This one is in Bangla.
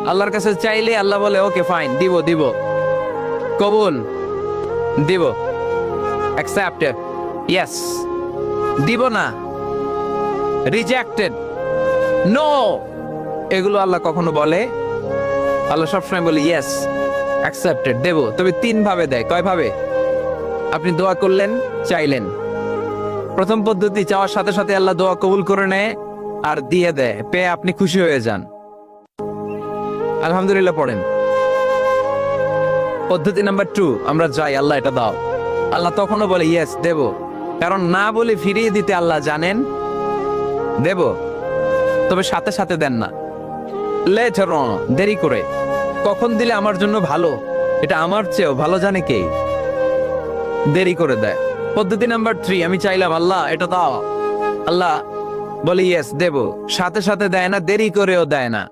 আল্লাহর কাছে চাইলে আল্লাহ বলে ওকে ফাইন, দিব দিব, কবুল, দিব, অ্যাকসেপ্টেড, ইয়েস। দিব না, রিজেক্টেড, নো, এগুলো আল্লাহ কখনো বলে? আল্লাহ সবসময় বলে ইয়েস, অ্যাকসেপ্টেড, দেব। তবে তিন ভাবে দেয়। কয় ভাবে? আপনি দোয়া করলেন, চাইলেন, প্রথম পদ্ধতি চাওয়ার সাথে সাথে আল্লাহ দোয়া কবুল করে নেয় আর দিয়ে দেয়, পেয়ে আপনি খুশি হয়ে যান, আলহামদুলিল্লাহ পড়েন। পদ্ধতি নাম্বার 2, আমরা যাই, আল্লাহ এটা দাও, আল্লাহ তখনও বলে ইয়েস, দেব। কারণ না বলে ফিরিয়ে দিতে আল্লাহ জানেন, দেব, তবে সাথে সাথে দেন না, লেটার অন, দেরি করে। কখন দিলে আমার জন্য ভালো, এটা আমার চেয়েও ভালো জানে কে, দেরি করে দেয়। পদ্ধতি নাম্বার 3, আমি চাইলাম আল্লাহ এটা দাও, আল্লাহ বলে ইয়েস, দেব, সাথে সাথে দেয় না, দেরি করেও দেয় না।